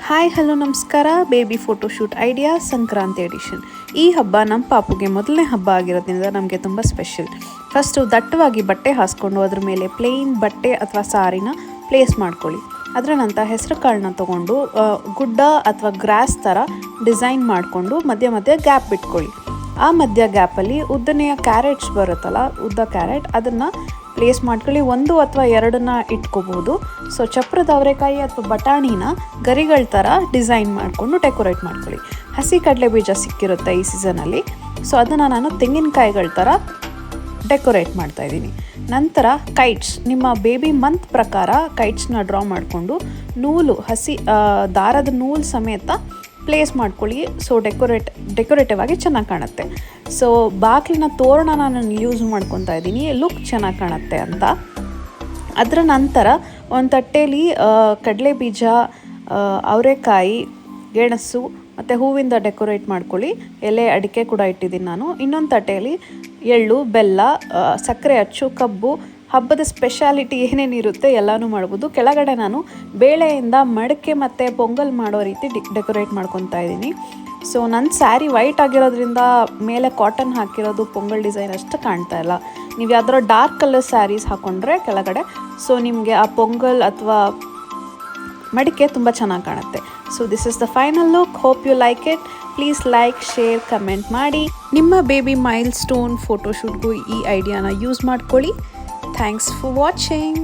Hi hello ನಮಸ್ಕಾರ. Baby photoshoot idea Sankranti edition. ಈ ಹಬ್ಬ ನಮ್ಮ ಪಾಪುಗೆ ಮೊದಲನೇ ಹಬ್ಬ ಆಗಿರೋದ್ರಿಂದ ನಮಗೆ ತುಂಬ ಸ್ಪೆಷಲ್. ಫಸ್ಟು ದಟ್ಟವಾಗಿ ಬಟ್ಟೆ ಹಾಸ್ಕೊಂಡು ಅದ್ರ ಮೇಲೆ ಪ್ಲೇನ್ ಬಟ್ಟೆ ಅಥವಾ ಸಾರಿನ ಪ್ಲೇಸ್ ಮಾಡ್ಕೊಳ್ಳಿ. ಅದರ ನಂತರ ಹೆಸರು ಕಾಳನ್ನ ತೊಗೊಂಡು ಗುಡ್ಡ ಅಥವಾ ಗ್ರಾಸ್ ಥರ ಡಿಸೈನ್ ಮಾಡಿಕೊಂಡು ಮಧ್ಯ ಮಧ್ಯ ಗ್ಯಾಪ್ ಬಿಟ್ಕೊಳ್ಳಿ. ಆ ಮಧ್ಯ ಗ್ಯಾಪಲ್ಲಿ ಉದ್ದನೆಯ ಕ್ಯಾರೆಟ್ಸ್ ಬರುತ್ತಲ್ಲ, ಉದ್ದ ಕ್ಯಾರೆಟ್, ಅದನ್ನು ಪ್ಲೇಸ್ ಮಾಡ್ಕೊಳ್ಳಿ. 1 ಅಥವಾ 2 ಇಟ್ಕೋಬಹುದು. ಸೊ ಚಪ್ರದ ಅವರೆಕಾಯಿ ಅಥವಾ ಬಟಾಣಿನ ಗರಿಗಳ ಥರ ಡಿಸೈನ್ ಮಾಡಿಕೊಂಡು ಡೆಕೋರೇಟ್ ಮಾಡ್ಕೊಳ್ಳಿ. ಹಸಿ ಕಡಲೆ ಬೀಜ ಸಿಕ್ಕಿರುತ್ತೆ ಈ ಸೀಸನಲ್ಲಿ, ಸೊ ಅದನ್ನು ನಾನು ತೆಂಗಿನಕಾಯಿಗಳ ಥರ ಡೆಕೋರೇಟ್ ಮಾಡ್ತಾಯಿದ್ದೀನಿ. ನಂತರ ಕೈಟ್ಸ್, ನಿಮ್ಮ ಬೇಬಿ ಮಂತ್ ಪ್ರಕಾರ ಕೈಟ್ಸ್ನ ಡ್ರಾ ಮಾಡಿಕೊಂಡು ನೂಲು, ಹಸಿ ದಾರದ ನೂಲು ಸಮೇತ ಪ್ಲೇಸ್ ಮಾಡ್ಕೊಳ್ಳಿ. ಸೊ ಡೆಕೋರೇಟಿವ್ ಆಗಿ ಚೆನ್ನಾಗಿ ಕಾಣುತ್ತೆ. ಸೊ ಬಾಗಿಲಿನ ತೋರಣ ನಾನು ಯೂಸ್ ಮಾಡ್ಕೊತಾ ಇದ್ದೀನಿ, ಲುಕ್ ಚೆನ್ನಾಗಿ ಕಾಣುತ್ತೆ ಅಂತ. ಅದರ ನಂತರ ಒಂದು ತಟ್ಟೆಯಲ್ಲಿ ಕಡಲೆ ಬೀಜ, ಅವರೆಕಾಯಿ, ಗೆಣಸು ಮತ್ತು ಹೂವಿಂದ ಡೆಕೋರೇಟ್ ಮಾಡ್ಕೊಳ್ಳಿ. ಎಲೆ ಅಡಿಕೆ ಕೂಡ ಇಟ್ಟಿದ್ದೀನಿ ನಾನು. ಇನ್ನೊಂದು ತಟ್ಟೆಯಲ್ಲಿ ಎಳ್ಳು, ಬೆಲ್ಲ, ಸಕ್ಕರೆ ಅಚ್ಚು, ಕಬ್ಬು, ಹಬ್ಬದ ಸ್ಪೆಷಾಲಿಟಿ ಏನೇನಿರುತ್ತೆ ಎಲ್ಲನೂ ಮಾಡ್ಬೋದು. ಕೆಳಗಡೆ ನಾನು ಬೇಳೆಯಿಂದ ಮಡಕೆ ಮತ್ತು ಪೊಂಗಲ್ ಮಾಡೋ ರೀತಿ ಡೆಕೋರೇಟ್ ಮಾಡ್ಕೊತಾ ಇದ್ದೀನಿ. ಸೊ ನನ್ನ ಸ್ಯಾರಿ ವೈಟ್ ಆಗಿರೋದ್ರಿಂದ ಮೇಲೆ ಕಾಟನ್ ಹಾಕಿರೋದು ಪೊಂಗಲ್ ಡಿಸೈನ್ ಅಷ್ಟು ಕಾಣ್ತಾ ಇಲ್ಲ. ನೀವು ಯಾವ್ದಾರ ಡಾರ್ಕ್ ಕಲರ್ ಸ್ಯಾರೀಸ್ ಹಾಕ್ಕೊಂಡ್ರೆ ಕೆಳಗಡೆ, ಸೊ ನಿಮಗೆ ಆ ಪೊಂಗಲ್ ಅಥವಾ ಮಡಿಕೆ ತುಂಬ ಚೆನ್ನಾಗಿ ಕಾಣುತ್ತೆ. So this is the final look. Hope you like it. Please like, share, comment ಮಾಡಿ. ನಿಮ್ಮ ಬೇಬಿ ಮೈಲ್ ಸ್ಟೋನ್ ಫೋಟೋಶೂಟ್ಗೂ ಈ ಐಡಿಯಾನ ಯೂಸ್ ಮಾಡ್ಕೊಳ್ಳಿ. Thanks for watching.